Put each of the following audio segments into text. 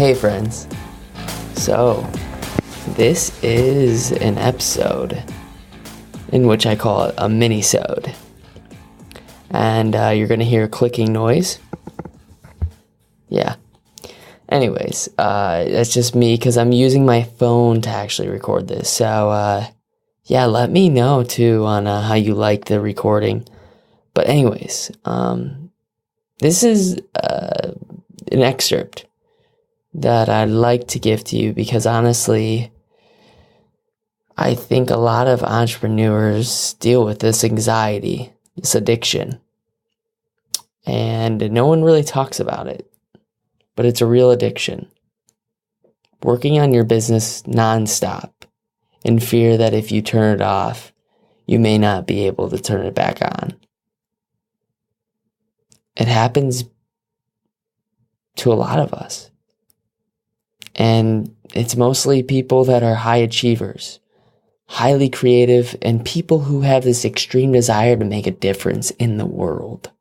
Hey friends, so this is an episode in which I call it a mini-sode, and you're going to hear a clicking noise. Yeah. Anyways, that's just me because I'm using my phone to actually record this. So yeah, let me know too on how you like the recording. But anyways, this is an excerpt that I'd like to give to you because honestly, I think a lot of entrepreneurs deal with this anxiety, this addiction, and no one really talks about it, but it's a real addiction. Working on your business nonstop in fear that if you turn it off, you may not be able to turn it back on. It happens to a lot of us. And it's mostly people that are high achievers, highly creative, and people who have this extreme desire to make a difference in the world.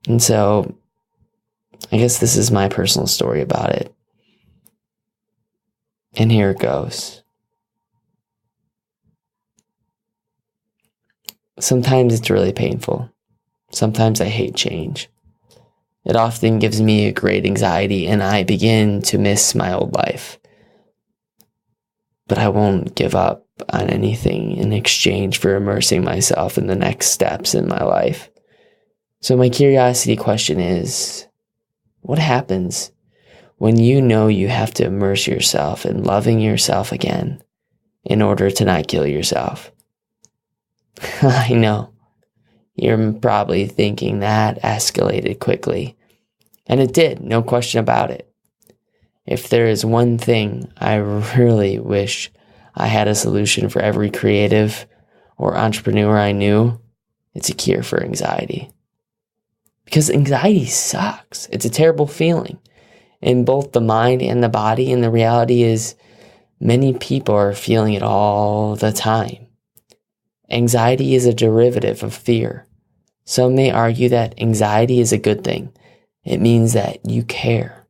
And so, I guess this is my personal story about it. And here it goes. Sometimes it's really painful. Sometimes I hate change. It often gives me a great anxiety and I begin to miss my old life. But I won't give up on anything in exchange for immersing myself in the next steps in my life. So my curiosity question is, what happens when you know you have to immerse yourself in loving yourself again in order to not kill yourself? I know. You're probably thinking that escalated quickly. And it did, no question about it. If there is one thing I really wish I had a solution for every creative or entrepreneur I knew, it's a cure for anxiety. Because anxiety sucks. It's a terrible feeling in both the mind and the body. And the reality is many people are feeling it all the time. Anxiety is a derivative of fear. Some may argue that anxiety is a good thing. It means that you care.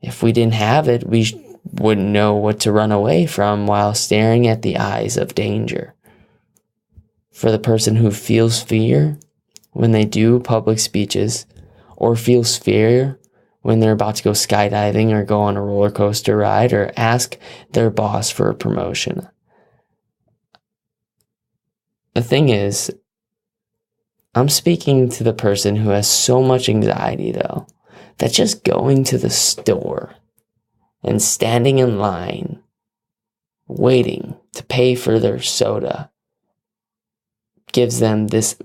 If we didn't have it, we wouldn't know what to run away from while staring at the eyes of danger. For the person who feels fear when they do public speeches, or feels fear when they're about to go skydiving or go on a roller coaster ride or ask their boss for a promotion. The thing is, I'm speaking to the person who has so much anxiety, though, that just going to the store and standing in line, waiting to pay for their soda, gives them this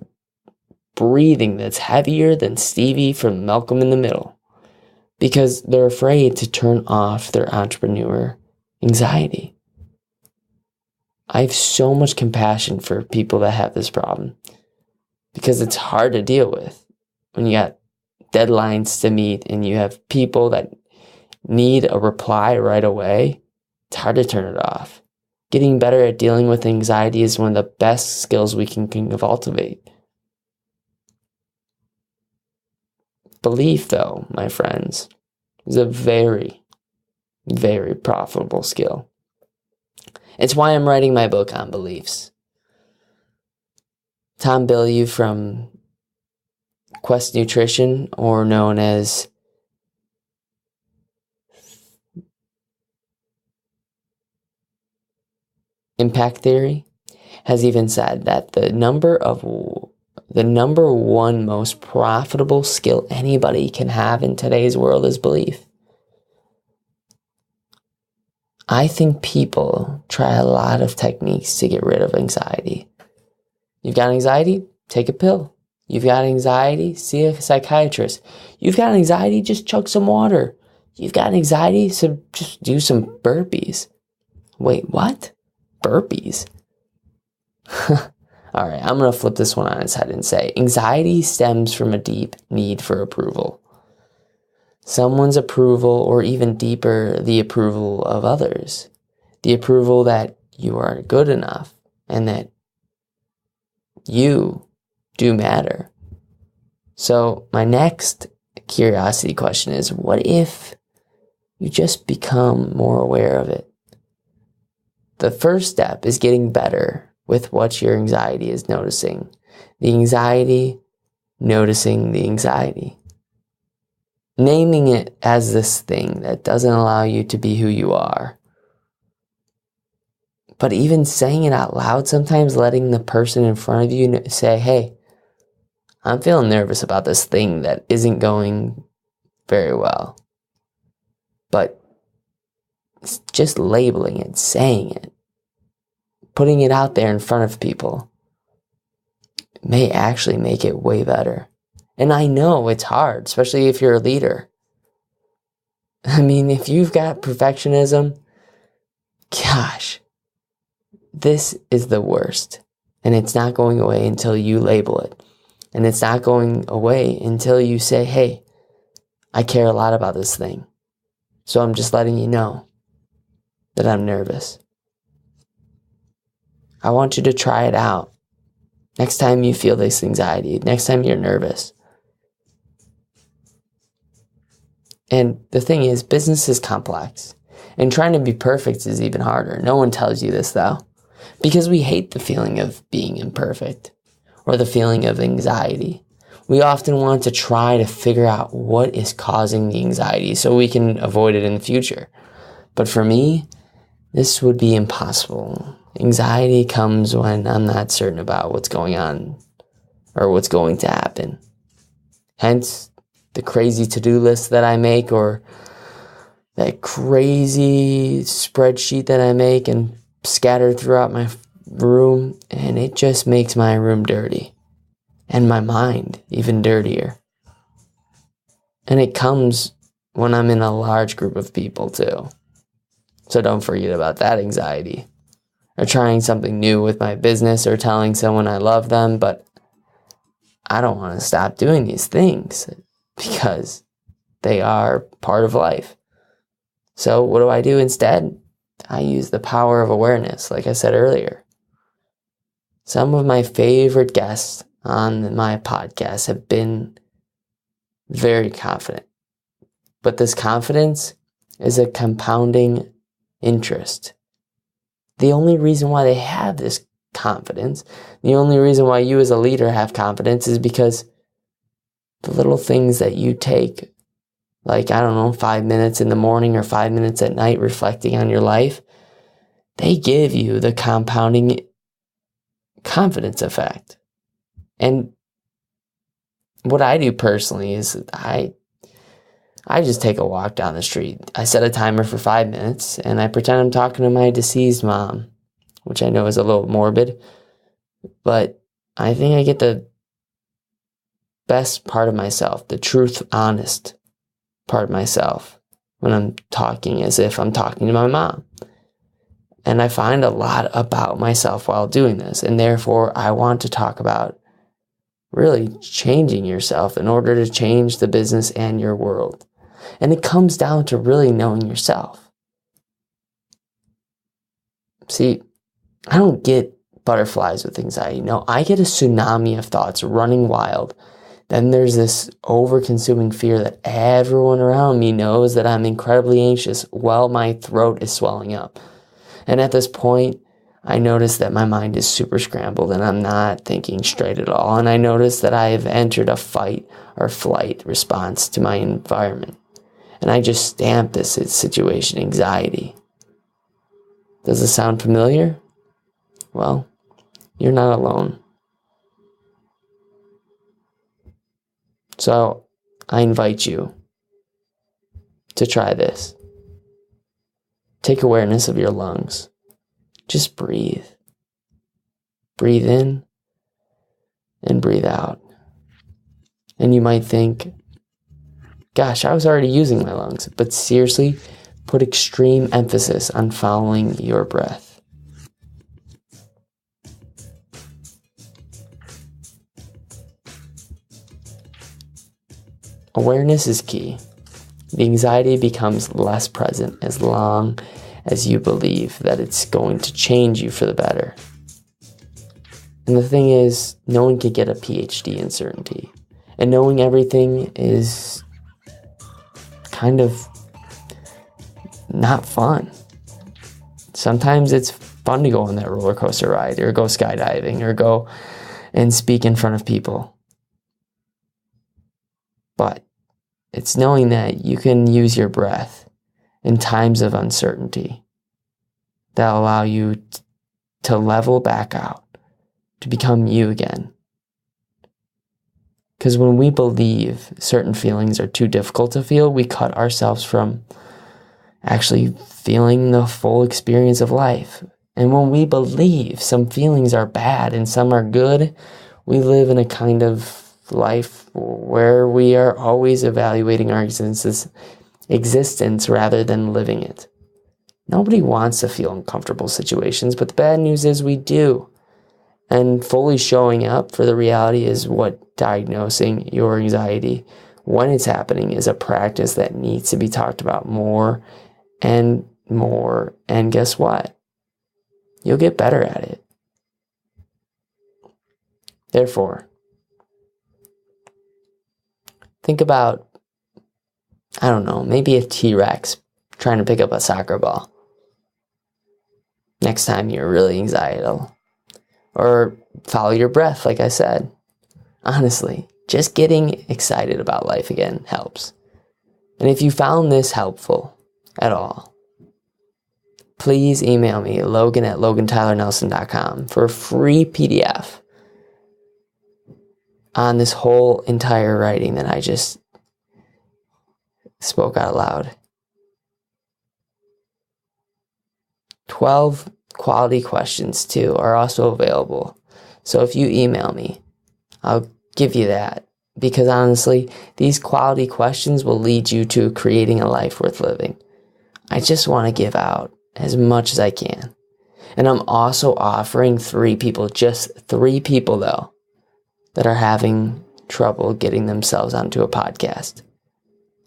breathing that's heavier than Stevie from Malcolm in the Middle, because they're afraid to turn off their entrepreneur anxiety. I have so much compassion for people that have this problem. Because it's hard to deal with when you got deadlines to meet and you have people that need a reply right away. It's hard to turn it off. Getting better at dealing with anxiety is one of the best skills we can cultivate. Belief, though, my friends, is a very, very profitable skill. It's why I'm writing my book on beliefs. Tom Bilyeu from Quest Nutrition, or known as Impact Theory, has even said that the number one most profitable skill anybody can have in today's world is belief. I think people try a lot of techniques to get rid of anxiety. You've got anxiety? Take a pill. You've got anxiety? See a psychiatrist. You've got anxiety? Just chug some water. You've got anxiety? So just do some burpees. Wait, what? Burpees? All right, I'm going to flip this one on its head and say anxiety stems from a deep need for approval. Someone's approval, or even deeper, the approval of others. The approval that you are good enough and that you do matter. So my next curiosity question is, what if you just become more aware of it. The first step is getting better with what your anxiety is noticing. The anxiety, noticing the anxiety. Naming it as this thing that doesn't allow you to be who you are. But even saying it out loud, sometimes letting the person in front of you say, hey, I'm feeling nervous about this thing that isn't going very well. But just labeling it, saying it, putting it out there in front of people may actually make it way better. And I know it's hard, especially if you're a leader. I mean, if you've got perfectionism, gosh, this is the worst. And it's not going away until you label it. And it's not going away until you say, hey, I care a lot about this thing. So I'm just letting you know that I'm nervous. I want you to try it out. Next time you feel this anxiety, next time you're nervous. And the thing is, business is complex. And trying to be perfect is even harder. No one tells you this though. Because we hate the feeling of being imperfect or the feeling of anxiety. We often want to try to figure out what is causing the anxiety so we can avoid it in the future. But for me, this would be impossible. Anxiety comes when I'm not certain about what's going on or what's going to happen. Hence, the crazy to-do list that I make or that crazy spreadsheet that I make and scatter throughout my room, and it just makes my room dirty and my mind even dirtier. And it comes when I'm in a large group of people too. So don't forget about that anxiety. Or trying something new with my business or telling someone I love them, but I don't want to stop doing these things because they are part of life. So what do I do instead? I use the power of awareness, like I said earlier. Some of my favorite guests on my podcast have been very confident. But this confidence is a compounding interest. The only reason why they have this confidence, the only reason why you as a leader have confidence is because the little things that you take, like, 5 minutes in the morning or 5 minutes at night reflecting on your life, they give you the compounding confidence effect. And what I do personally is I just take a walk down the street. I set a timer for 5 minutes and I pretend I'm talking to my deceased mom, which I know is a little morbid, but I think I get the best part of myself, the truth, honest part of myself when I'm talking as if I'm talking to my mom. And I find a lot about myself while doing this. And therefore, I want to talk about really changing yourself in order to change the business and your world. And it comes down to really knowing yourself. See, I don't get butterflies with anxiety. No, I get a tsunami of thoughts running wild. Then there's this over-consuming fear that everyone around me knows that I'm incredibly anxious while my throat is swelling up. And at this point, I notice that my mind is super scrambled and I'm not thinking straight at all. And I notice that I have entered a fight or flight response to my environment. And I just stamp this situation anxiety. Does it sound familiar? Well, you're not alone. So I invite you to try this. Take awareness of your lungs. Just breathe. Breathe in and breathe out. And you might think, gosh, I was already using my lungs. But seriously, put extreme emphasis on following your breath. Awareness is key. The anxiety becomes less present as long as you believe that it's going to change you for the better. And the thing is, no one can get a PhD in certainty. And knowing everything is kind of not fun. Sometimes it's fun to go on that roller coaster ride or go skydiving or go and speak in front of people. But it's knowing that you can use your breath in times of uncertainty that allow you to level back out, to become you again. Because when we believe certain feelings are too difficult to feel, we cut ourselves from actually feeling the full experience of life. And when we believe some feelings are bad and some are good, we live in a kind of life where we are always evaluating our existence rather than living it. Nobody wants to feel uncomfortable situations, but the bad news is we do. And fully showing up for the reality is what diagnosing your anxiety when it's happening is a practice that needs to be talked about more and more. And guess what? You'll get better at it. Therefore, think about, I don't know, maybe a T-Rex trying to pick up a soccer ball. Next time you're really anxiety. Or follow your breath, like I said. Honestly, just getting excited about life again helps. And if you found this helpful at all, please email me, logan@logantylernelson.com, for a free PDF on this whole entire writing that I just spoke out loud. 12 quality questions too are also available. So if you email me, I'll give you that. Because honestly, these quality questions will lead you to creating a life worth living. I just want to give out as much as I can. And I'm also offering 3 people, just 3 people though, that are having trouble getting themselves onto a podcast.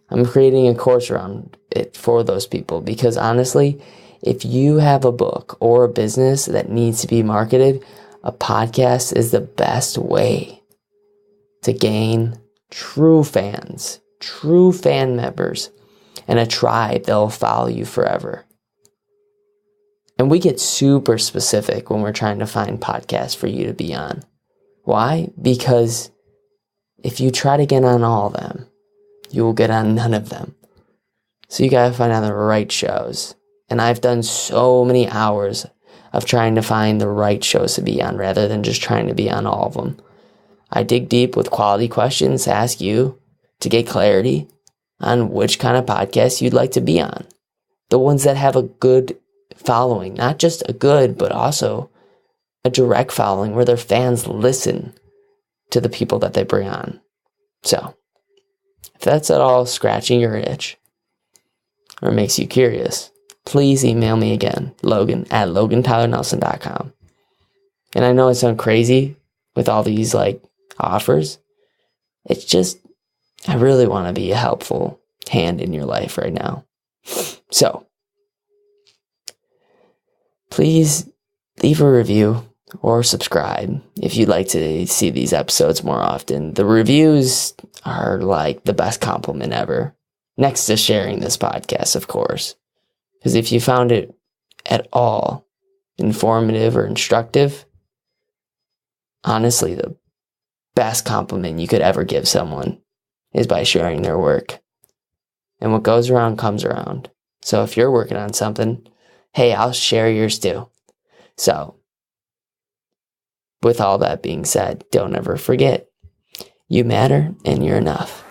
I'm creating a course around it for those people because honestly, if you have a book or a business that needs to be marketed, a podcast is the best way to gain true fans, true fan members, and a tribe that will follow you forever. And we get super specific when we're trying to find podcasts for you to be on. Why? Because if you try to get on all of them, you will get on none of them. So you got to find out the right shows. And I've done so many hours of trying to find the right shows to be on rather than just trying to be on all of them. I dig deep with quality questions to ask you to get clarity on which kind of podcast you'd like to be on. The ones that have a good following, not just a good, but also a direct following where their fans listen to the people that they bring on. So, if that's at all scratching your itch or makes you curious, please email me again, Logan@logantylernelson.com. And I know it sounds crazy with all these offers. It's just, I really want to be a helpful hand in your life right now. So, please leave a review or subscribe if you'd like to see these episodes more often. The reviews are like the best compliment ever. Next to sharing this podcast, of course. Because if you found it at all informative or instructive, honestly, the best compliment you could ever give someone is by sharing their work. And what goes around comes around. So if you're working on something, hey, I'll share yours too. So, with all that being said, don't ever forget, you matter and you're enough.